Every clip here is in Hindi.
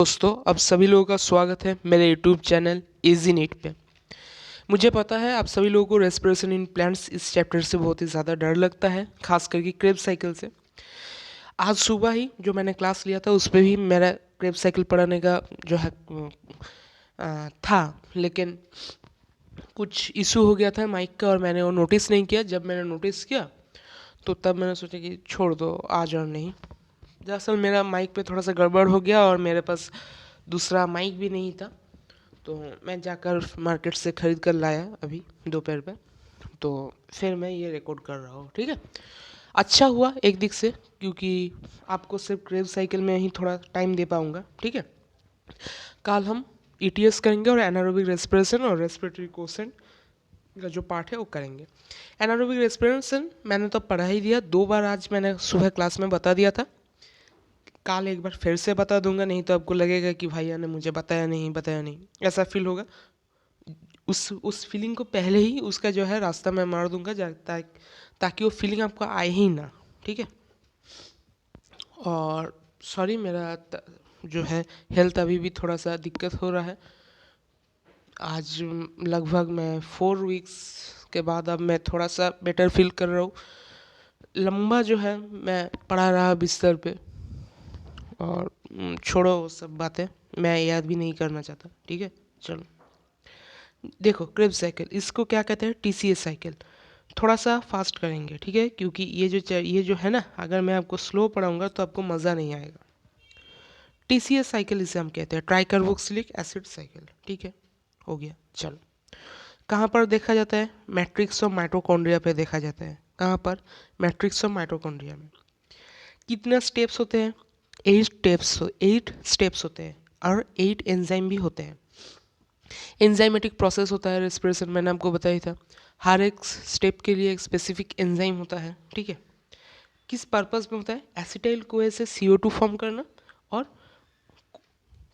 दोस्तों, अब सभी लोगों का स्वागत है मेरे यूट्यूब चैनल इजी नीट पे। मुझे पता है आप सभी लोगों को रेस्पिरेशन इन प्लांट्स इस चैप्टर से बहुत ही ज़्यादा डर लगता है, खास करके क्रेब साइकिल से। आज सुबह ही जो मैंने क्लास लिया था उस पर भी मेरा क्रेब साइकिल पढ़ाने का जो है था, लेकिन कुछ इशू हो गया था माइक का और मैंने वो नोटिस नहीं किया। जब मैंने नोटिस किया तो तब मैंने सोचा कि छोड़ दो, आज और नहीं। दरअसल मेरा माइक पे थोड़ा सा गड़बड़ हो गया और मेरे पास दूसरा माइक भी नहीं था, तो मैं जाकर मार्केट से ख़रीद कर लाया अभी दोपहर पे। तो फिर मैं ये रिकॉर्ड कर रहा हूँ, ठीक है। अच्छा हुआ एक दिक से, क्योंकि आपको सिर्फ क्रेव साइकिल में ही थोड़ा टाइम दे पाऊँगा, ठीक है। कल हम ईटीएस करेंगे और एनारोबिक रेस्पिरेशन और रेस्पिरेटरी क्वोशेंट का जो पार्ट है वो करेंगे। एनारोबिक रेस्पिरेशन मैंने तो पढ़ा ही दिया, 2 बार आज मैंने सुबह क्लास में बता दिया था। कल एक बार फिर से बता दूंगा, नहीं तो आपको लगेगा कि भैया ने मुझे बताया नहीं, ऐसा फील होगा। उस फीलिंग को पहले ही उसका जो है रास्ता मैं मार दूंगा, ताकि वो फीलिंग आपको आए ही ना, ठीक है। और सॉरी, मेरा जो है हेल्थ अभी भी थोड़ा सा दिक्कत हो रहा है। आज लगभग मैं 4 वीक्स के बाद अब मैं थोड़ा सा बेटर फील कर रहा हूँ। लंबा जो है मैं पड़ा रहा बिस्तर पे, और छोड़ो वो सब बातें, मैं याद भी नहीं करना चाहता, ठीक है। चलो देखो, क्रेब साइकिल इसको क्या कहते हैं, टीसीएस साइकिल। थोड़ा सा फास्ट करेंगे, ठीक है, क्योंकि ये जो है ना, अगर मैं आपको स्लो पढ़ाऊंगा तो आपको मज़ा नहीं आएगा। टीसीएस साइकिल इसे हम कहते हैं ट्राइकार्बोक्सिलिक एसिड साइकिल, ठीक है। हो गया। चलो, कहाँ पर देखा जाता है, मैट्रिक्स और माइटोकॉन्ड्रिया पे देखा जाता है। कहाँ पर, मैट्रिक्स और माइटोकॉन्ड्रिया में। कितना स्टेप्स होते हैं, 8 स्टेप्स होते हैं, और 8 एंजाइम भी होते हैं। एंजाइमेटिक प्रोसेस होता है रेस्पिरेशन, मैंने आपको बताया था। हर एक स्टेप के लिए एक स्पेसिफिक एंजाइम होता है, ठीक है। किस पर्पस में होता है, एसिटाइल कोए से CO2 फॉर्म करना और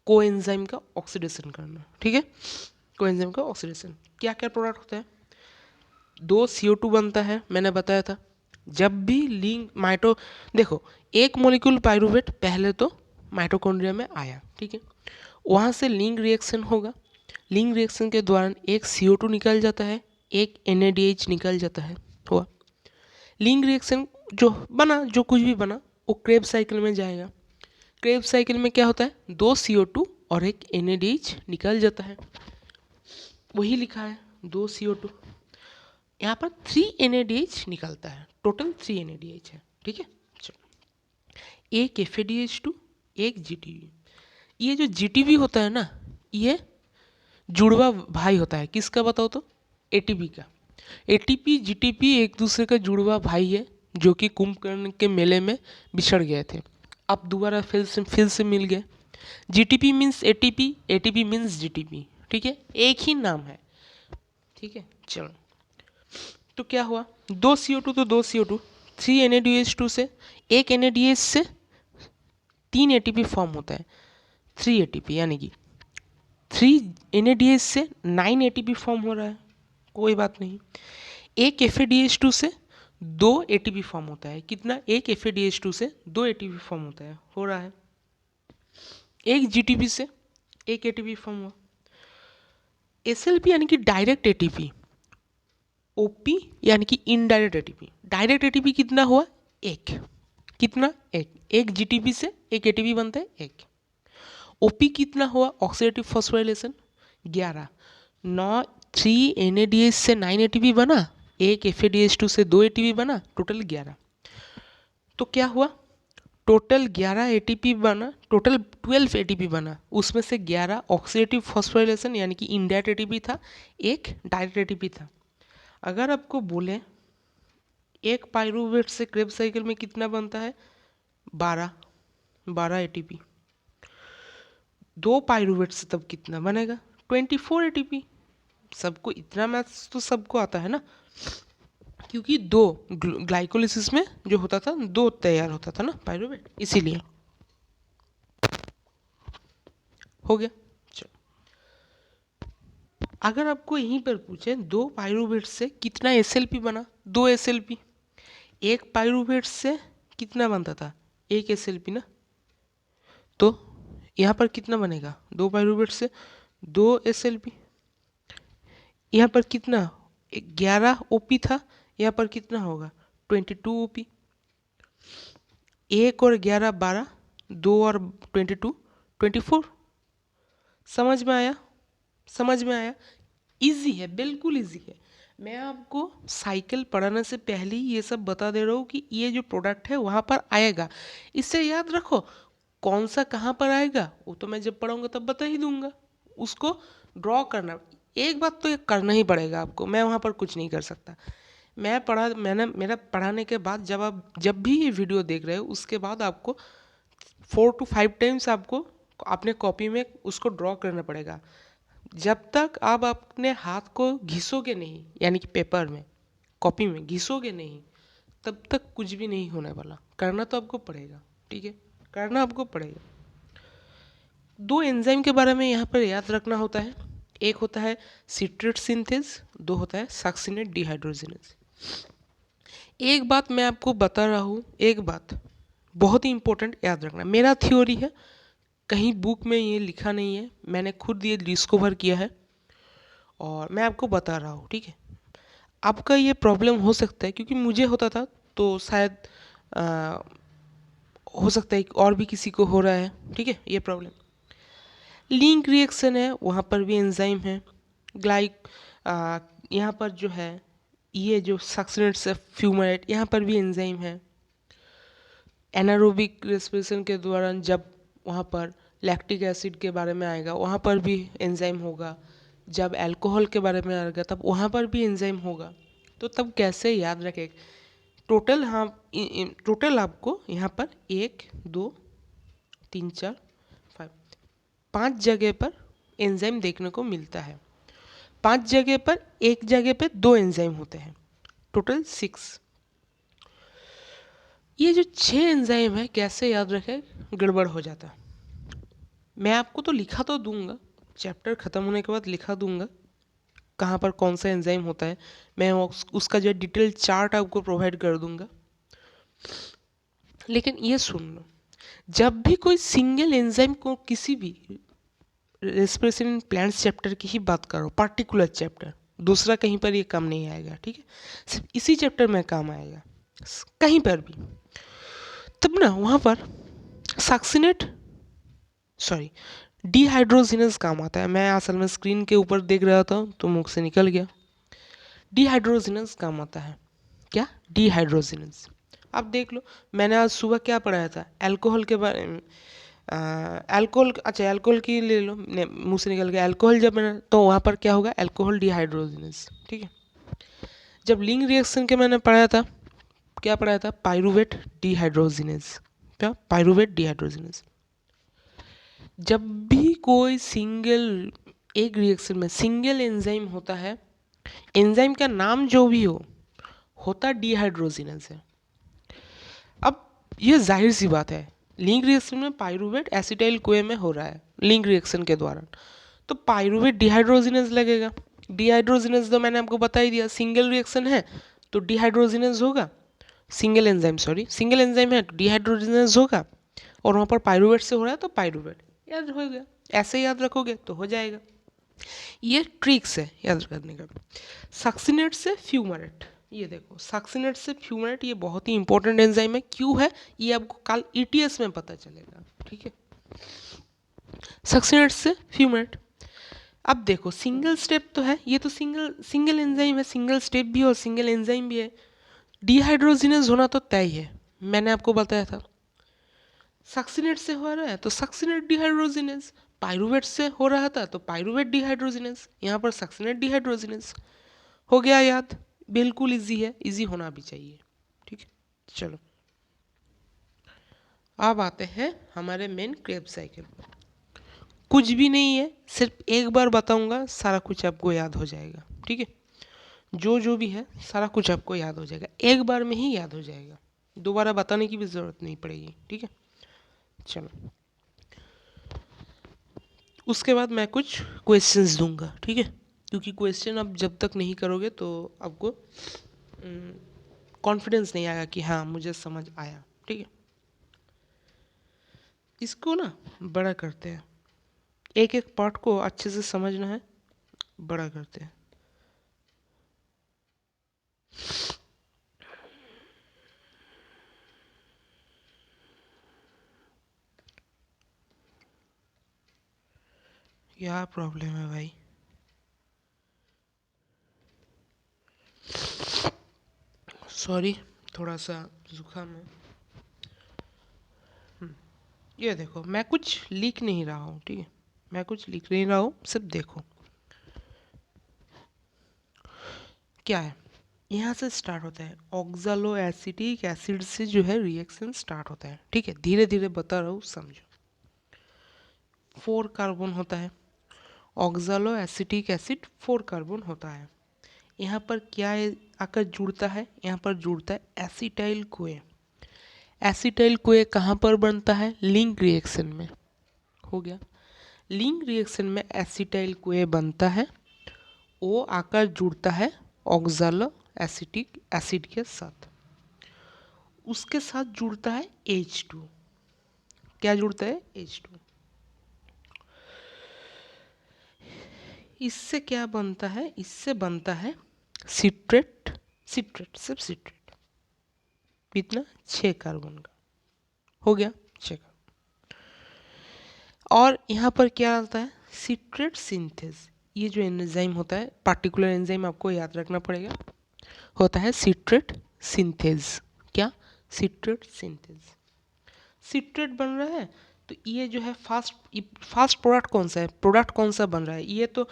कोएंजाइम का ऑक्सीडेशन करना, ठीक है। कोएंजाइम का ऑक्सीडेशन, क्या क्या प्रोडक्ट होता है, 2 CO2 बनता है, मैंने बताया था। जब भी लिंक माइटो देखो, एक मोलिक्यूल पाइरूवेट पहले तो माइटोकॉन्ड्रिया में आया, ठीक है। वहाँ से लिंक रिएक्शन होगा, लिंक रिएक्शन के दौरान एक CO2 निकल जाता है, एक NADH निकल जाता है, हुआ। लिंक रिएक्शन जो बना, जो कुछ भी बना, वो क्रेब साइकिल में जाएगा। क्रेब साइकिल में क्या होता है, 2 CO2 और एक NADH निकल जाता है, वही लिखा है 2 CO2। यहाँ पर 3 NADH निकलता है, टोटल 3 NADH है, ठीक है। चलो, एक FADH2, एक GTB। ये जो GTB होता है ना, ये जुड़वा भाई होता है, किसका बताओ तो, ATP का। ATP GTP एक दूसरे का जुड़वा भाई है, जो कि कुंभकर्ण के मेले में बिछड़ गए थे, अब दोबारा फिर से मिल गए। GTP means ATP, ATP means GTP, ठीक है, एक ही नाम है, ठीक है। चलो, तो क्या हुआ, 2 CO2 तो 2 CO2, 3 NADH2 से, एक NADH से 3 ATP फॉर्म होता है, 3 ATP, यानी कि 3 NADH से 9 ATP फॉर्म हो रहा है, कोई बात नहीं। एक FADH2 से 2 ATP फॉर्म होता है, कितना, एक FADH2 से 2 ATP फॉर्म होता है, हो रहा है। एक GTP से एक ATP फॉर्म हुआ। SLP यानी कि डायरेक्ट ATP, OP यानी कि इनडायरेक्ट ATP। डायरेक्ट ATP कितना हुआ, एक, कितना, एक GTP से एक ATP बनता है, एक। OP कितना हुआ, ऑक्सीडेटिव फॉस्फोराइलेशन 11, 9, 3 NADH से 9 ATP बना, एक FADH2 से 2 ATP बना, टोटल 11। तो क्या हुआ, टोटल 11 ATP बना, टोटल 12 ATP बना, उसमें से 11 ऑक्सीडेटिव फॉस्फोराइलेशन यानी कि इनडायरेक्ट ATP था, एक डायरेक्ट ATP था। अगर आपको बोले एक पाइरूवेट से क्रेब साइकिल में कितना बनता है, 12 ATP। 2 पाइरूवेट से तब कितना बनेगा, 24 ATP। सबको इतना मैथ्स तो सबको आता है ना, क्योंकि दो ग्लाइकोलिसिस में जो होता था, 2 तैयार होता था ना पाइरूवेट, इसीलिए। हो गया। चलो, अगर आपको यहीं पर पूछे 2 पाइरूवेट से कितना SLP बना, 2 SLP। एक पाइरूवेट से कितना बनता था, एक SLP ना, तो यहाँ पर कितना बनेगा, 2 पाइरूवेट से 2 SLP। यहाँ पर कितना 11 OP था, यहाँ पर कितना होगा 22 OP। 1 और 11 12, 2 और 22 24। समझ में आया, समझ में आया। इजी है, बिल्कुल इजी है। मैं आपको साइकिल पढ़ाने से पहले ही ये सब बता दे रहा हूँ कि ये जो प्रोडक्ट है वहाँ पर आएगा। इससे याद रखो कौन सा कहाँ पर आएगा वो तो मैं जब पढ़ाऊँगा तब बता ही दूंगा। उसको ड्रॉ करना, एक बात तो ये करना ही पड़ेगा आपको, मैं वहाँ पर कुछ नहीं कर सकता। मैंने मेरा पढ़ाने के बाद जब आप जब भी ये वीडियो देख रहे हो उसके बाद आपको 4 to 5 टाइम्स आपको अपने कॉपी में उसको ड्रॉ करना पड़ेगा। जब तक आप अपने हाथ को घिसोगे नहीं, यानी कि पेपर में कॉपी में घिसोगे नहीं, तब तक कुछ भी नहीं होने वाला। करना तो आपको पड़ेगा, ठीक है, करना आपको पड़ेगा। 2 एंजाइम के बारे में यहाँ पर याद रखना होता है। एक होता है सिट्रेट सिंथेज, 2 होता है सक्सिनेट डिहाइड्रोजिनेज। एक बात मैं आपको बता रहा हूँ, एक बात बहुत ही इंपॉर्टेंट याद रखना, मेरा थ्योरी है, कहीं बुक में ये लिखा नहीं है, मैंने खुद ये डिस्कवर किया है और मैं आपको बता रहा हूँ, ठीक है। आपका ये प्रॉब्लम हो सकता है क्योंकि मुझे होता था, तो शायद हो सकता है और भी किसी को हो रहा है, ठीक है, ये प्रॉब्लम। लिंक रिएक्शन है, वहाँ पर भी एंजाइम है। यहाँ पर जो है ये जो सक्सिनेट से फ्यूमेट, यहाँ पर भी एंजाइम है। एनारोबिक रेस्पिरेशन के दौरान जब वहाँ पर लैक्टिक एसिड के बारे में आएगा वहाँ पर भी एंजाइम होगा। जब अल्कोहल के बारे में आएगा तब वहाँ पर भी एंजाइम होगा। तो तब कैसे याद रखें, टोटल हाँ टोटल आपको यहाँ पर 1 2 3 4 5 जगह पर एंजाइम देखने को मिलता है। 5 जगह पर एक जगह पे 2 एंजाइम होते हैं, टोटल 6। ये जो 6 एंजाइम है कैसे याद रखें, गड़बड़ हो जाता है। मैं आपको तो लिखा तो दूंगा, चैप्टर ख़त्म होने के बाद लिखा दूंगा कहाँ पर कौन सा एंजाइम होता है, मैं उसका जो डिटेल चार्ट आपको प्रोवाइड कर दूंगा। लेकिन ये सुन लो, जब भी कोई सिंगल एंजाइम को किसी भी रेस्पिरेशन प्लांट्स चैप्टर की ही बात करो, पार्टिकुलर चैप्टर, दूसरा कहीं पर ये काम नहीं आएगा, ठीक है, सिर्फ इसी चैप्टर में काम आएगा कहीं पर भी। तब ना वहाँ पर सक्सिनेट सॉरी डिहाइड्रोजिनेज काम आता है। मैं असल में स्क्रीन के ऊपर देख रहा था तो मुख से निकल गया। डिहाइड्रोजिनेज काम आता है, क्या डिहाइड्रोजिनेज। अब देख लो, मैंने आज सुबह क्या पढ़ाया था, अल्कोहल के बारे में। अल्कोहल, अच्छा अल्कोहल की ले लो, मुंह से निकल गया अल्कोहल। जब मैंने तो वहाँ पर क्या होगा, अल्कोहल डिहाइड्रोजिनेज, ठीक है। जब लिंक रिएक्शन के मैंने पढ़ाया था, क्या पढ़ाया था, पाइरूवेट डिहाइड्रोजिनेज, क्या पाइरूवेट डिहाइड्रोजिनेज। जब भी कोई सिंगल एक रिएक्शन में सिंगल एंजाइम होता है, एंजाइम का नाम जो भी हो, होता डिहाइड्रोजिनेज है। अब ये जाहिर सी बात है, लिंक रिएक्शन में पाइरूवेट एसिटाइल कोए में हो रहा है लिंक रिएक्शन के दौरान, तो पाइरूवेट डिहाइड्रोजिनेज लगेगा। डिहाइड्रोजिनेज तो मैंने आपको बता ही दिया, सिंगल रिएक्शन है तो डिहाइड्रोजिनेज होगा, सिंगल एंजाइम सिंगल एंजाइम है तो डिहाइड्रोजिनेज होगा, और वहाँ पर पाइरूवेट से हो रहा है तो पाइरूवेट, याद हो गया। ऐसे याद रखोगे तो हो जाएगा। ये ट्रिक्स है याद करने का। सक्सिनेट से फ्यूमरेट, ये देखो सक्सिनेट से फ्यूमरेट, ये बहुत ही इंपॉर्टेंट एंजाइम है। क्यों है ये आपको कल ETS में पता चलेगा, ठीक है। सक्सिनेट से फ्यूमरेट। अब देखो सिंगल स्टेप तो है, ये तो सिंगल एंजाइम है, सिंगल स्टेप भी है और सिंगल एंजाइम भी है। डिहाइड्रोजिनेज होना तो तय है, मैंने आपको बताया था। सक्सिनेट से हो रहा है तो सक्सिनेट डिहाइड्रोजिनेज, पाइरूवेट से हो रहा था तो पाइरूवेट डिहाइड्रोजिनेज, यहाँ पर सक्सिनेट डिहाइड्रोजिनेज हो गया याद। बिल्कुल इजी है, इजी होना भी चाहिए, ठीक है। चलो अब आते हैं हमारे मेन क्रेब्स साइकिल पर। कुछ भी नहीं है, सिर्फ एक बार बताऊंगा, सारा कुछ आपको याद हो जाएगा, ठीक है। जो जो भी है सारा कुछ आपको याद हो जाएगा, एक बार में ही याद हो जाएगा, दोबारा बताने की भी ज़रूरत नहीं पड़ेगी, ठीक है। चलो उसके बाद मैं कुछ क्वेश्चंस दूंगा, ठीक है, क्योंकि क्वेश्चन आप जब तक नहीं करोगे तो आपको कॉन्फिडेंस नहीं आएगा कि हाँ मुझे समझ आया, ठीक है। इसको ना बड़ा करते हैं, एक एक पार्ट को अच्छे से समझना है, बड़ा करते हैं। क्या प्रॉब्लम है भाई? सॉरी, थोड़ा सा जुकाम है। ये देखो, मैं कुछ लिख नहीं रहा हूँ, ठीक है, मैं कुछ लिख नहीं रहा हूँ, सिर्फ देखो क्या है। यहाँ से स्टार्ट होता है, ऑक्सालो एसिटिक एसिड से जो है रिएक्शन स्टार्ट होता है, ठीक है, धीरे धीरे बता रहा हूँ, समझो। 4 कार्बन होता है, ऑक्सालो एसिटिक एसिड 4 कार्बन होता है। यहाँ पर क्या आकर जुड़ता है, यहाँ पर जुड़ता है एसिटाइल कोए। एसिटाइल कोए कहाँ पर बनता है? लिंक रिएक्शन में। हो गया, लिंक रिएक्शन में एसिटाइल कोए बनता है, वो आकर जुड़ता है ऑक्सालो एसिटिक एसिड के साथ। उसके साथ जुड़ता है H2। क्या जुड़ता है? H2। इससे क्या बनता है? इससे बनता है सिट्रेट, सिट्रेट सिर्फ सिट्रेट। कितना? 6 कार्बन का। हो गया 6 कार्बन। और यहाँ पर क्या आता है? Citrate synthase. ये जो एंजाइम होता है, पार्टिकुलर एंजाइम आपको याद रखना पड़ेगा, होता है सिट्रेट सिंथेस। क्या? Citrate synthase. सिट्रेट बन रहा है, तो ये जो है फास्ट प्रोडक्ट कौन सा है? प्रोडक्ट कौन सा बन रहा है? ये तो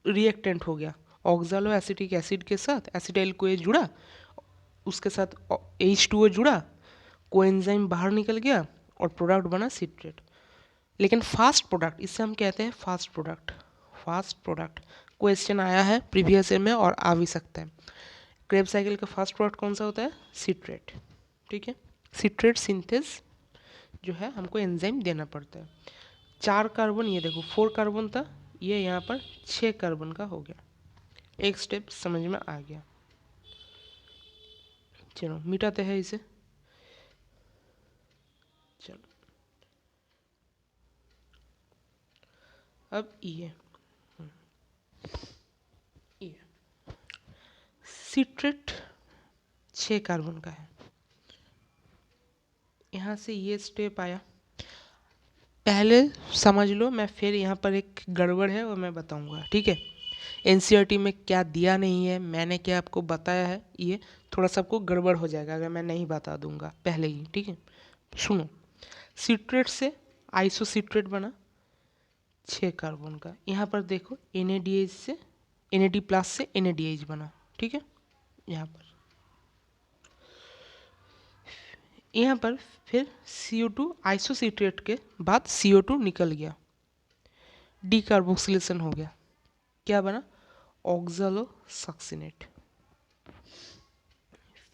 रिएक्टेंट हो गया, ऑक्सालो एसिटिक एसिड के साथ एसिटाइल कोए जुड़ा, उसके साथ H2O जुड़ा, कोएंजाइम बाहर निकल गया और प्रोडक्ट बना सिट्रेट। लेकिन फास्ट प्रोडक्ट, इससे हम कहते हैं fast product. Fast product question आया है प्रीवियस ईयर में और आ भी सकता है। क्रेब्स साइकिल का फास्ट प्रोडक्ट कौन सा होता है? सिट्रेट, ठीक है। सिट्रेट सिंथेस जो है हमको एंजाइम देना पड़ता है। 4 कार्बन, ये देखो 4 कार्बन था, ये यहाँ पर 6 कार्बन का हो गया। एक स्टेप समझ में आ गया। चलो मिटाते हैं इसे। चलो अब ये सिट्रेट 6 कार्बन का है। यहाँ से ये स्टेप आया, पहले समझ लो, मैं फिर यहाँ पर एक गड़बड़ है और मैं बताऊँगा, ठीक है। एनसीईआरटी में क्या दिया नहीं है, मैंने क्या आपको बताया है, ये थोड़ा सा आपको गड़बड़ हो जाएगा अगर मैं नहीं बता दूंगा पहले ही, ठीक है। सुनो, सिट्रेट से आइसोसिट्रेट बना 6 कार्बन का। यहाँ पर देखो NADH से NAD प्लस से NADH बना, ठीक है। यहाँ पर फिर CO2 आइसोसिट्रेट के बाद CO2 निकल गया, डीकार्बोक्सिलेशन हो गया, क्या बना? Oxalo succinate.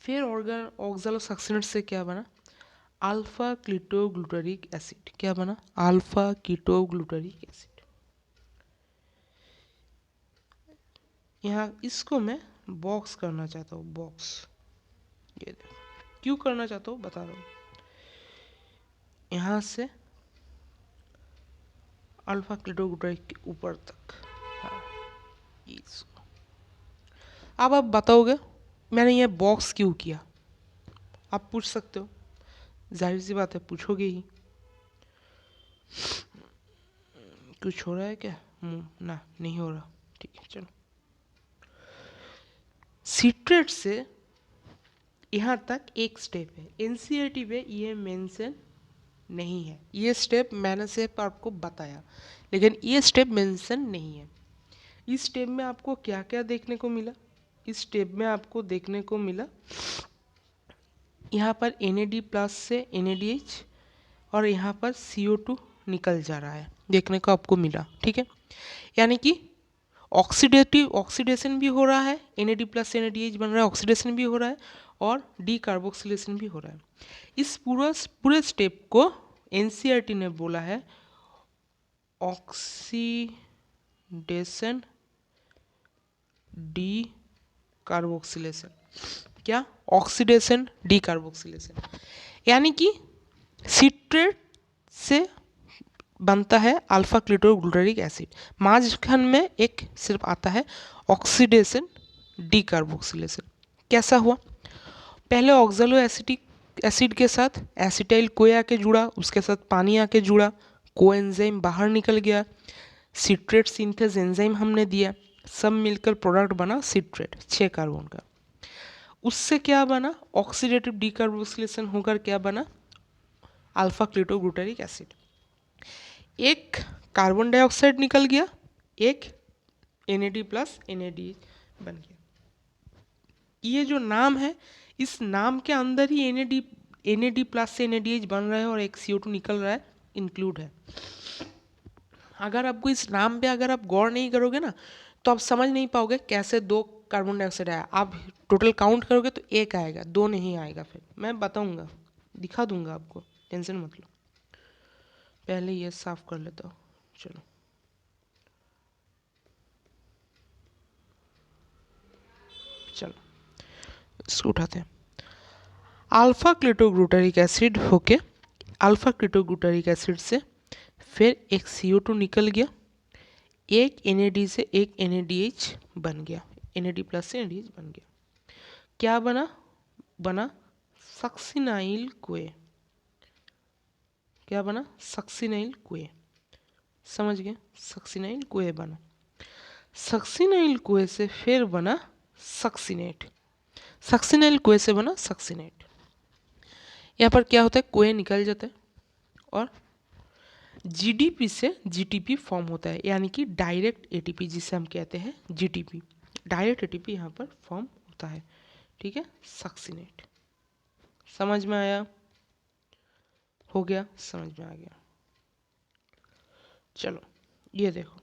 फिर ऑक्सालो सक्सिनेट से क्या बना? Alpha ketoglutaric acid. क्या बना? Alpha ketoglutaric acid. यहाँ इसको मैं बॉक्स करना चाहता हूँ, बॉक्स। ये देखो, क्यों करना चाहता हूँ बता रहा हूँ। यहाँ से अल्फा कीटोग्लूटारिक के ऊपर तक, हाँ, इसको। अब आप बताओगे मैंने ये बॉक्स क्यों किया? आप पूछ सकते हो, जाहिर सी बात है, पूछोगे ही। कुछ हो रहा है क्या? ना, नहीं हो रहा, ठीक है चलो। सिट्रेट से यहाँ तक एक स्टेप है, एनसीईआरटी में ये मेंशन नहीं है। ये स्टेप मैंने सिर्फ आपको बताया, लेकिन ये स्टेप मेंशन नहीं है। इस स्टेप में आपको क्या क्या देखने को मिला? इस स्टेप में आपको देखने को मिला यहाँ पर NAD प्लस से NADH और यहाँ पर CO2 निकल जा रहा है, देखने को आपको मिला, ठीक है। यानी कि ऑक्सीडेशन भी हो रहा है, NAD प्लस से NADH बन रहा है, ऑक्सीडेशन भी हो रहा है और डीकार्बोक्सिलेशन भी हो रहा है। इस पूरे स्टेप को एनसीईआरटी ने बोला है ऑक्सीडेशन डीकार्बोक्सिलेशन। क्या? Oxidation decarboxylation. यानी कि सिट्रेट से बनता है अल्फा क्लिटोग्लूटारिक एसिड। माझखान में एक सिर्फ आता है ऑक्सीडेशन डीकार्बोक्सिलेशन। कैसा हुआ? पहले ऑक्सैलो एसिटिक एसिड के साथ एसिटाइल कोया आके जुड़ा, उसके साथ पानी आके जुड़ा, कोएंजाइम बाहर निकल गया, सिट्रेट सिंथेस एंजाइम हमने दिया, सब मिलकर प्रोडक्ट बना सिट्रेट 6 कार्बन का। उससे क्या बना? ऑक्सीडेटिव डीकार्बोक्सिलेशन होकर क्या बना? Alpha ketoglutaric acid. एक कार्बन डाइऑक्साइड निकल गया, एक NAD प्लस NAD बन गया। ये जो नाम है, इस नाम के अंदर ही NAD प्लस से NADH बन रहा है और एक CO2 निकल रहा है, इंक्लूड है। अगर आपको इस नाम पे अगर आप गौर नहीं करोगे ना, तो आप समझ नहीं पाओगे कैसे 2 कार्बन डाइऑक्साइड आया। आप टोटल काउंट करोगे तो 1 आएगा, 2 नहीं आएगा। फिर मैं बताऊंगा, दिखा दूंगा आपको, टेंशन मत लो। पहले ये साफ कर लेता हूँ। चलो, इसको उठाते हैं। अल्फा क्लिटोग्लूटारिक एसिड होके अल्फा क्लिटोग्लूटारिक एसिड से फिर एक CO2 निकल गया, एक NAD से एक NADH बन गया, NAD प्लस से NADH बन गया। क्या बना? बना सक्सिनाइल कोए। क्या बना? सक्सिनाइल कोए। समझ गए? सक्सिनाइल कोए बना। सक्सिनाइल कोए से फिर बना सक्सिनेट। सक्सिनाइल कोए से बना सक्सिनेट। यहाँ पर क्या होता है? कोए निकल जाता है और GDP से GTP फॉर्म होता है, यानी कि डायरेक्ट ATP जिसे हम कहते हैं GTP। डायरेक्ट ATP यहाँ पर फॉर्म होता है। ठीक है, सक्सिनेट। समझ में आया? हो गया? समझ में आ गया। चलो ये देखो,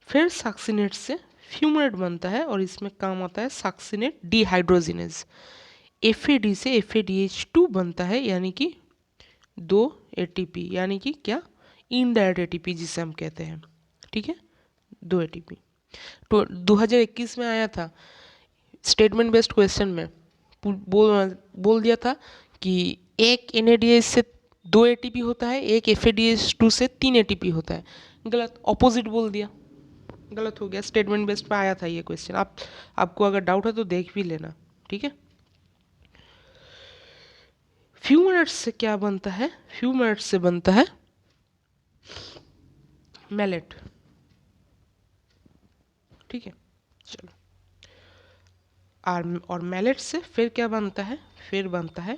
फिर सक्सिनेट से फ्यूमेट बनता है और इसमें काम आता है सक्सिनेट डिहाइड्रोजिनेज। FAD से FADH2 बनता है, यानी कि 2 ATP, यानी कि क्या? इनडायरेक्ट ATP जिसे हम कहते हैं। ठीक है, 2 ATP। तो 2021 में आया था स्टेटमेंट बेस्ड क्वेश्चन में, बोल दिया था कि एक NADH से 2 ATP होता है, एक FADH2 से 3 ATP होता है। गलत, ऑपोजिट बोल दिया, गलत हो गया। स्टेटमेंट बेस्ड पे आया था ये क्वेश्चन। आपको अगर डाउट है तो देख भी लेना। ठीक है, फ्यू मिनट्स से क्या बनता है? फ्यू मिनट्स से बनता है मैलेट। ठीक है, चलो। और मैलेट से फिर क्या बनता है? फिर बनता है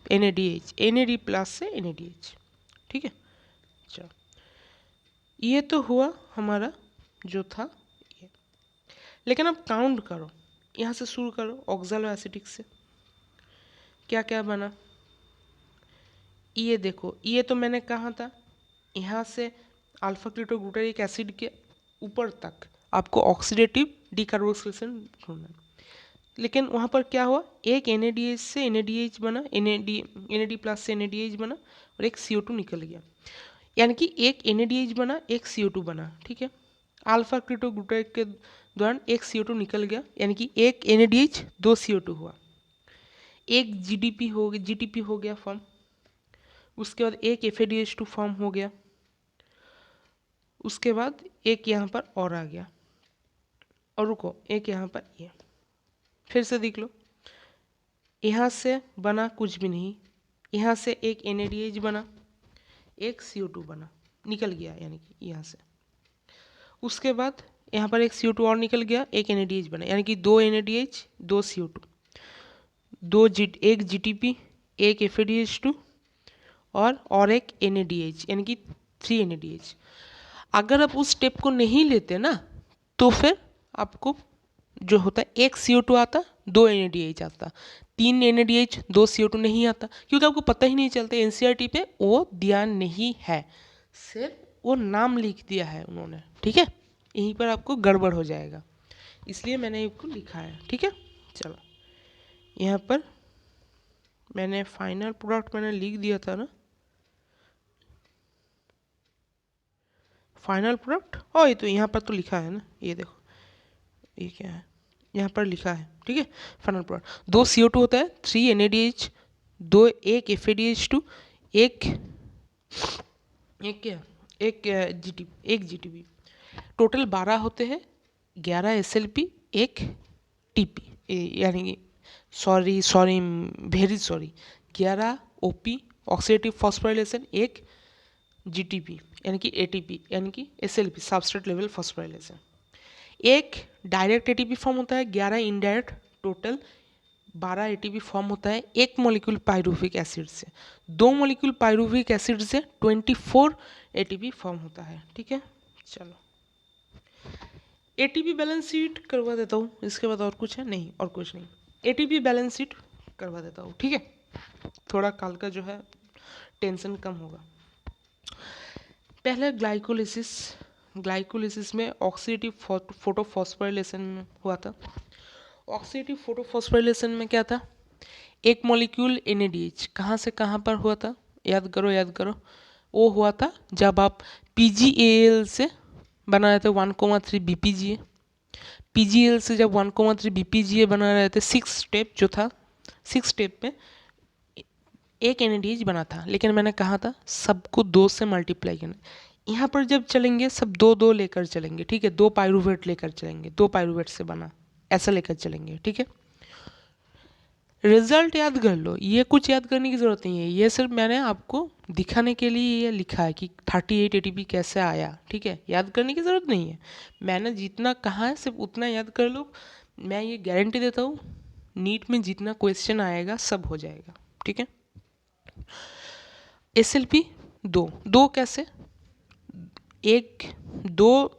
NAD प्लस से NADH। ठीक है, चलो। ये तो हुआ हमारा जो था ये। लेकिन अब काउंट करो, यहाँ से शुरू करो ऑक्सैलो एसिटिक से। क्या क्या बना? ये देखो, ये तो मैंने कहा था यहाँ से अल्फा क्लिटोग्लूटारिक एसिड के ऊपर तक आपको ऑक्सीडेटिव डीकार्बोक्सिलेशन ढूंढना। लेकिन वहाँ पर क्या हुआ? एक NADH से NADH बना, NAD प्लस से NADH बना और एक CO2 निकल गया, यानी कि एक NADH बना, एक CO2 बना। ठीक है, अल्फा क्लिटोग्लूटारिक के दौरान एक CO2 निकल गया, यानी कि एक NADH 2 CO2 हुआ, एक GTP हो गया फॉर्म। उसके बाद एक FADH2 फॉर्म हो गया, उसके बाद एक यहाँ पर और आ गया, और रुको, एक यहाँ पर ये फिर से देख लो। यहाँ से बना कुछ भी नहीं, यहाँ से एक NADH बना, एक CO2 बना, निकल गया, यानी कि यहाँ से। उसके बाद यहाँ पर एक CO2 और निकल गया, एक NADH बना, यानी कि 2 NADH 2 CO2, एक GTP, एक FADH2 और एक NADH, यानी कि 3 NADH। अगर आप उस स्टेप को नहीं लेते ना, तो फिर आपको जो होता है एक CO2 आता, 2 NADH आता, 3 NADH 2 CO2 नहीं आता, क्योंकि आपको पता ही नहीं चलता। NCERT पे वो दिया नहीं है, सिर्फ वो नाम लिख दिया है उन्होंने। ठीक है, यहीं पर आपको गड़बड़ हो जाएगा, इसलिए मैंने इसको लिखा है। ठीक है, चलो। यहाँ पर मैंने फाइनल प्रोडक्ट मैंने लिख दिया था ना, फाइनल प्रोडक्ट। और ये तो यहाँ पर तो लिखा है ना, ये देखो, ये क्या है, यहाँ पर लिखा है। ठीक है, फाइनल प्रोडक्ट 2 CO2 होता है, 3 NADH, एक FADH2, एक एक क्या, एक जीटीपी, एक जीटीपी। टोटल 12 होते हैं, 11 एसएलपी, एक टीपी, यानी कि sorry sorry very sorry, 11 OP oxidative phosphorylation, एक जीटीपी यानी कि एटीपी यानी कि एसएलपी सबस्ट्रेट लेवल फॉस्फोराइलेशन, एक डायरेक्ट एटीपी फॉर्म होता है, 11 इनडायरेक्ट, टोटल 12 एटीपी फॉर्म होता है एक मॉलिक्यूल पायरुविक एसिड से। दो मॉलिक्यूल पायरुविक एसिड से 24 एटीपी फॉर्म होता है। ठीक है, चलो एटीपी बैलेंस शीट करवा देता हूँ, इसके बाद और कुछ है नहीं, और कुछ नहीं, एटीपी बैलेंस शीट करवा देता हूँ। ठीक है, थोड़ा कल का जो है टेंशन कम होगा। पहले ग्लाइकोलिसिस, ग्लाइकोलिसिस में ऑक्सीडेटिव फोटोफॉस्फोराइलेशन हुआ था। ऑक्सीडेटिव फोटोफॉस्फोराइलेशन में क्या था, एक मॉलिक्यूल NADH कहाँ से कहाँ पर हुआ था, याद करो याद करो, वो हुआ था जब आप PgAl से बना रहे थे 1,3 BPGA, PgAl से जब 1,3 BPGA बना रहे थे, 6 स्टेप जो था, 6 स्टेप में एक NADH बना था, लेकिन मैंने कहा था सबको 2 से मल्टीप्लाई करना। यहाँ पर जब चलेंगे सब 2-2 लेकर चलेंगे। ठीक है, 2 पायरुवेट लेकर चलेंगे, 2 पायरुवेट से बना, ऐसा लेकर चलेंगे। ठीक है, रिजल्ट याद कर लो, ये कुछ याद करने की ज़रूरत नहीं है, ये सिर्फ मैंने आपको दिखाने के लिए ये लिखा है कि 38 ATP कैसे आया। ठीक है, याद करने की ज़रूरत नहीं है, मैंने जितना कहा है सिर्फ उतना याद कर लो। मैं ये गारंटी देता हूँ नीट में जितना क्वेश्चन आएगा सब हो जाएगा। ठीक है, SLP 2 कैसे, एक 2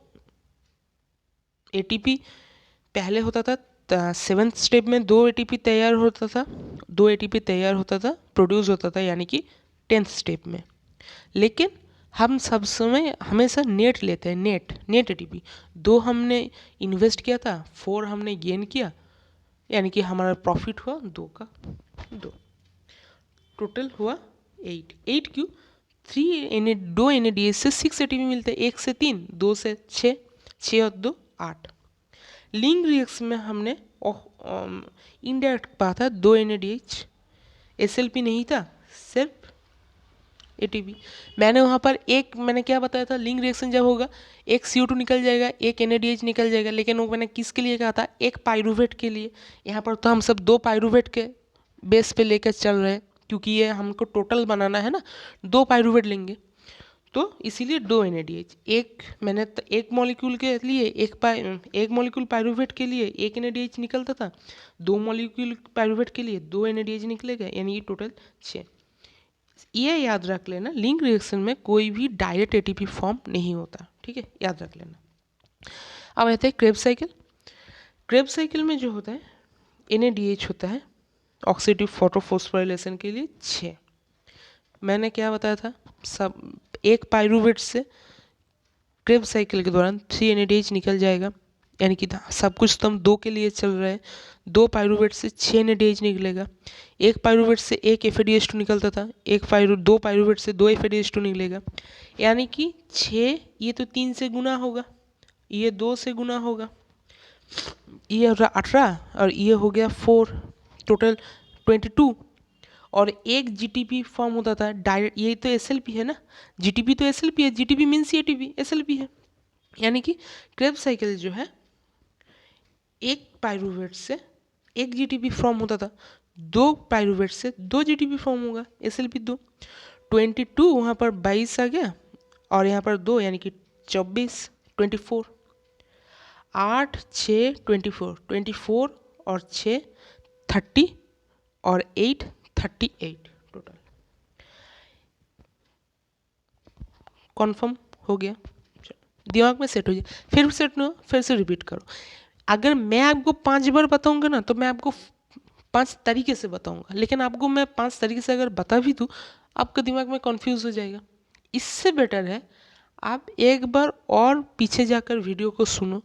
ATP पहले होता था, 7th स्टेप में 2 ATP तैयार होता था, 2 ATP तैयार होता था, प्रोड्यूस होता था, यानी कि 10th स्टेप में। लेकिन हम सब समय हमेशा नेट लेते हैं, नेट ATP 2 हमने इन्वेस्ट किया था, 4 हमने गेन किया, यानी कि हमारा प्रॉफिट हुआ 2 का 2, टोटल हुआ 8 क्यों, 2 NADH से 6 ATP मिलते हैं, 1 से 3, 2 से 6, 6 और 2 8। लिंक रिएक्शन में हमने इनडायरेक्ट पाया था 2 NADH, SLP नहीं था, सिर्फ ATP। मैंने वहाँ पर एक, मैंने क्या बताया था, लिंक रिएक्शन जब होगा एक CO2 निकल जाएगा, एक NADH निकल जाएगा, लेकिन वो मैंने किसके लिए कहा था, एक पायरुवेट के लिए। यहाँ पर तो हम सब 2 पायरुवेट के बेस पे लेकर चल रहे हैं, क्योंकि ये हमको टोटल बनाना है ना, 2 पायरुवेट लेंगे, तो इसीलिए 2 NADH। एक मैंने एक मॉलिक्यूल के लिए एक मॉलिक्यूल पायरुवेट के लिए एक NADH निकलता था, 2 मॉलिक्यूल पायरुवेट के लिए 2 NADH निकलेगा, यानी ये टोटल 6। ये याद रख लेना, लिंक रिएक्शन में कोई भी डायरेक्ट ATP फॉर्म नहीं होता। ठीक है, याद रख लेना। अब आते हैं क्रेब्स साइकिल। क्रेब्स साइकिल में जो होता है NADH होता है ऑक्सीडेटिव फोटोफॉस्फोराइलेशन के लिए 6। मैंने क्या बताया था, सब एक पायरुवेट से क्रेब्स साइकिल के दौरान 3 NADH निकल जाएगा, यानी कि सब कुछ तो हम 2 के लिए चल रहे हैं, 2 पायरुवेट से 6 NADH निकलेगा, एक पायरुवेट से एक FADH2 निकलता था, 2 पायरुवेट से 2 FADH2 निकलेगा, यानी कि 6, ये तो 3 से गुना होगा, ये 2 से गुना होगा, ये हो रहा 18 और ये हो गया 4, टोटल 22। और एक GTP फॉर्म होता था डायरेक्ट, ये तो SLP है ना, GTP तो SLP है, GTP मीन्स ATP, SLP है, यानी कि क्रेब्स साइकिल जो है एक पायरुवेट से एक GTP फॉर्म होता था, 2 पायरुवेट से 2 GTP फॉर्म होगा, SLP 2, 22 वहाँ पर 22 आ गया, और यहाँ पर 2 यानी कि 24, 24, 8 6 24, 24 और 6 30 और 8 38 टोटल। कॉन्फर्म हो गया, दिमाग में सेट हो जाए, फिर सेट ना, फिर से रिपीट करो। अगर मैं आपको 5 बार बताऊंगा ना, तो मैं आपको 5 तरीके से बताऊंगा, लेकिन आपको मैं 5 तरीके से अगर बता भी दूँ, आपका दिमाग में कन्फ्यूज हो जाएगा। इससे बेटर है आप एक बार और पीछे जाकर वीडियो को सुनो,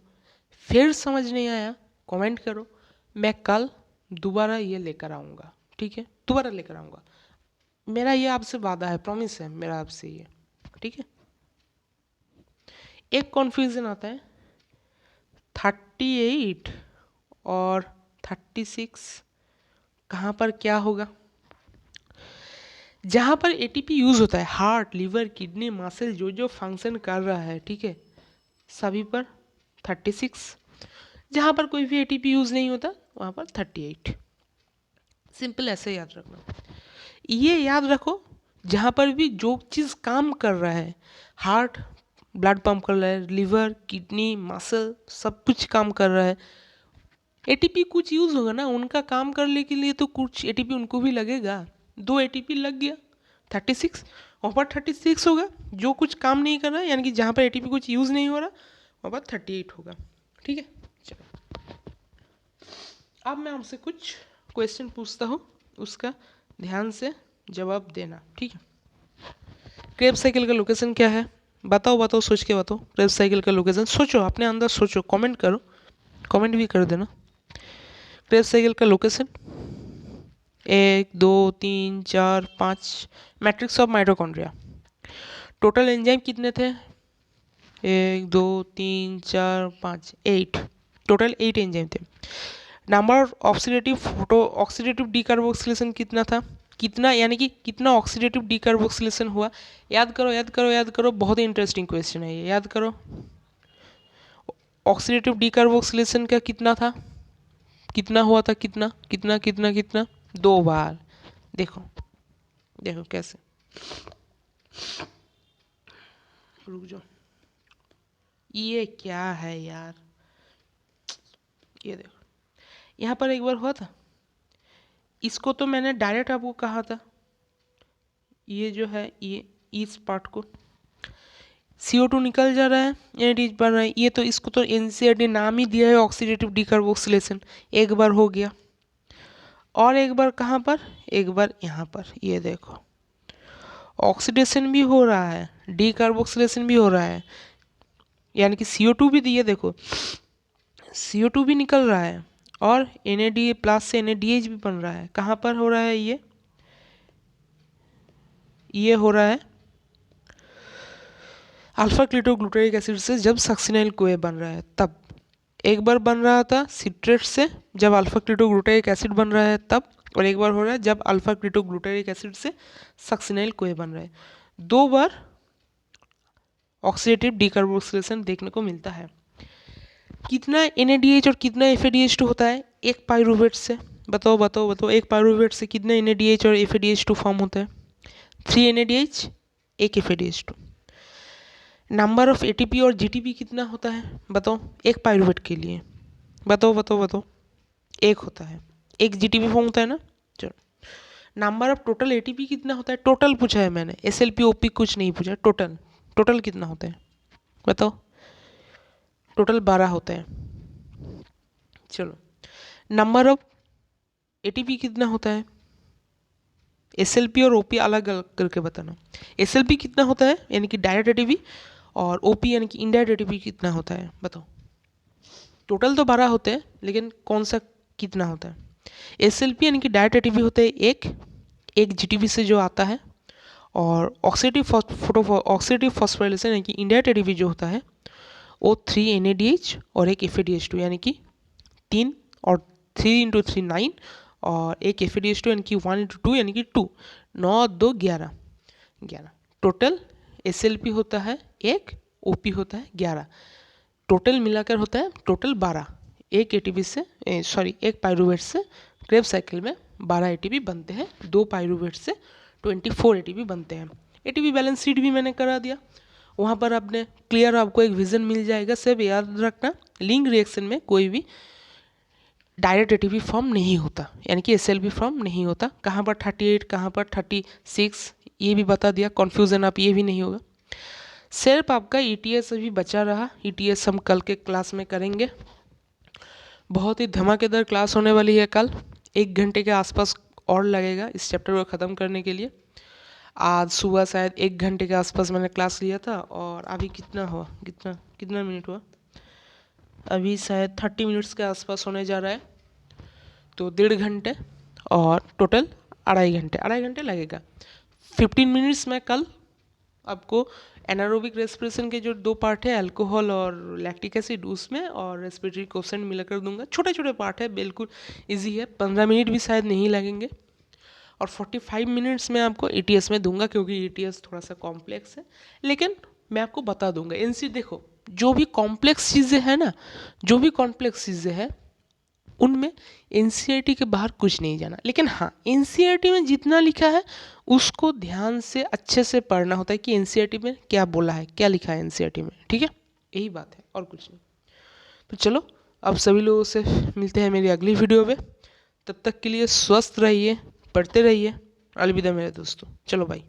फिर समझ नहीं आया कमेंट करो, मैं कल दोबारा ये लेकर आऊँगा। ठीक है, दोबारा लेकर आऊँगा, मेरा ये आपसे वादा है, प्रॉमिस है मेरा आपसे ये। ठीक है, एक कन्फ्यूज़न आता है 38 और 36 कहाँ पर क्या होगा। जहाँ पर एटीपी यूज़ होता है, हार्ट, लिवर, किडनी, मसल जो जो फंक्शन कर रहा है, ठीक है, सभी पर 36। जहाँ पर कोई भी एटीपी यूज़ नहीं होता वहाँ पर 38। सिंपल ऐसे याद रखना। ये याद रखो, जहाँ पर भी जो चीज़ काम कर रहा है, हार्ट ब्लड पंप कर रहा है, लिवर, किडनी, मसल सब कुछ काम कर रहा है, एटीपी कुछ यूज़ होगा ना, उनका काम करने के लिए तो कुछ एटीपी उनको भी लगेगा। 2 एटीपी लग गया 36, वहाँ पर 36 होगा। जो कुछ काम नहीं कर रहा है, यानी कि जहाँ पर एटीपी कुछ यूज़ नहीं हो रहा वहाँ पर 38 होगा। ठीक है, चलो अब मैं आपसे कुछ क्वेश्चन पूछता हूँ, उसका ध्यान से जवाब देना। ठीक है, क्रेब साइकिल का लोकेशन क्या है? बताओ बताओ, सोच के बताओ। क्रेब साइकिल का लोकेशन सोचो, अपने अंदर सोचो, कमेंट करो, कमेंट भी कर देना। क्रेब साइकिल का location 1 2 3 4 5 matrix of mitochondria. Total enzyme कितने थे? 1 2 3 4 5 8, टोटल 8 एंजाइम थे। नंबर ऑक्सीडेटिव डीकार्बोक्सिलेशन कितना था? कितना यानी कि कितना ऑक्सीडेटिव डीकार्बोक्सिलेशन हुआ? याद करो याद करो याद करो, बहुत ही इंटरेस्टिंग क्वेश्चन है ये, याद करो। ऑक्सीडेटिव डीकार्बोक्सिलेशन का कितना था? कितना हुआ था? कितना कितना कितना कितना? 2 बार। देखो देखो कैसे, रुक जाओ, ये क्या है यार, ये देखो, यहाँ पर एक बार हुआ था, इसको तो मैंने डायरेक्ट आपको कहा था, ये जो है ये इस पार्ट को CO2 निकल जा रहा है, NADH बन रहा है, ये तो इसको तो NCERT नाम ही दिया है ऑक्सीडेटिव डीकार्बोक्सिलेशन। एक बार हो गया, और एक बार कहाँ पर? एक बार यहाँ पर, ये देखो ऑक्सीडेशन भी हो रहा है, डीकार्बोक्सिलेशन भी हो रहा है, यानी कि CO2 भी दिए, देखो CO2 भी निकल रहा है और NAD प्लस से NADH भी बन रहा है। कहाँ पर हो रहा है ये हो रहा है अल्फा क्लिटोग्लूटारिक एसिड से, जब सक्सिनाइल कोए बन रहा है तब। एक बार बन रहा था सिट्रेट से जब अल्फा क्लिटोग्लूटारिक एसिड बन रहा है तब, और एक बार हो रहा है जब अल्फा क्लिटोग्लूटारिक एसिड से सक्सिनाइल कोए बन रहा है। 2 बार ऑक्सीडेटिव डीकार्बोक्सिलेशन देखने को मिलता है। कितना NADH और कितना FADH2 होता है एक पाइरूवेट से? बताओ बताओ बताओ, एक पाइरूवेट से कितना NADH और FADH2 फॉर्म होता है? 3 NADH, 1 FADH2। Number of ATP और GTP कितना होता है बताओ एक पाइरूवेट के लिए? बताओ बताओ बताओ, एक होता है, एक GTP फॉर्म होता है ना। चलो, नंबर ऑफ टोटल ATP कितना होता है? टोटल पूछा है मैंने, SLP OP कुछ नहीं पूछा, टोटल। टोटल कितना होता है बताओ? टोटल 12 होते हैं। चलो, नंबर ऑफ ATP कितना होता है? SLP और OP अलग अलग करके बताना। SLP कितना होता है यानी कि डायरेक्ट ATP, और OP यानी कि इनडायरेक्ट ATP कितना होता है बताओ? टोटल तो 12 होते हैं, लेकिन कौन सा कितना होता है? SLP यानी कि डायरेक्ट ATP होते हैं एक GTP से जो आता है, और ऑक्सीडेटिव फॉस्फोराइलेशन यानी कि इनडायरेक्ट ATP जो होता है वो 3 NADH और एक FADH2 यानी कि 3, और 3 × 3 9, और एक FADH2 यानी कि 1 × 2 यानी कि 2, 9 2 11 11। टोटल SLP होता है 1, OP होता है 11, टोटल मिलाकर होता है टोटल 12। एक ATP से एक पाइरूवेट से क्रेब साइकिल में 12 ATP बनते हैं, 2 पाइरूवेट से 24 ATP बनते हैं। ATP बैलेंस शीट भी मैंने करा दिया, वहाँ पर आपने क्लियर आपको एक विजन मिल जाएगा। सिर्फ याद रखना, लिंक रिएक्शन में कोई भी डायरेक्ट ATP फॉर्म नहीं होता, यानी कि SLP फॉर्म नहीं होता। कहाँ पर 38 कहाँ पर 36 ये भी बता दिया, कन्फ्यूज़न आप ये भी नहीं होगा। सिर्फ आपका ETS अभी बचा रहा, ETS हम कल के क्लास में करेंगे। बहुत ही धमाकेदार क्लास होने वाली है कल, 1 घंटे के आसपास और लगेगा इस चैप्टर को ख़त्म करने के लिए। आज सुबह शायद 1 घंटे के आसपास मैंने क्लास लिया था, और अभी कितना हुआ, कितना मिनट हुआ? अभी शायद 30 मिनट्स के आसपास होने जा रहा है, तो 1.5 घंटे और टोटल 2.5 घंटे लगेगा। 15 मिनट्स में कल आपको एनारोबिक रेस्पिरेशन के जो 2 पार्ट है, अल्कोहल और लैक्टिक एसिड, उसमें और रेस्पिरेटरी कोफिशिएंट मिलाकर दूंगा। छोटे छोटे पार्ट है, बिल्कुल इजी है, 15 मिनट भी शायद नहीं लगेंगे। और 45 मिनट्स में आपको ETS में दूंगा, क्योंकि ETS थोड़ा सा कॉम्प्लेक्स है, लेकिन मैं आपको बता दूंगा। देखो जो भी कॉम्प्लेक्स चीज़ें हैं ना, जो भी कॉम्प्लेक्स चीज़ें हैं उनमें NCERT के बाहर कुछ नहीं जाना। लेकिन हाँ, NCERT में जितना लिखा है उसको ध्यान से अच्छे से पढ़ना होता है कि NCERT में क्या बोला है, क्या लिखा है NCERT में, ठीक है, यही बात है और कुछ नहीं। तो चलो अब सभी लोगों से मिलते हैं मेरी अगली वीडियो में, तब तक के लिए स्वस्थ रहिए, पढ़ते रहिए। अलविदा मेरे दोस्तों, चलो भाई।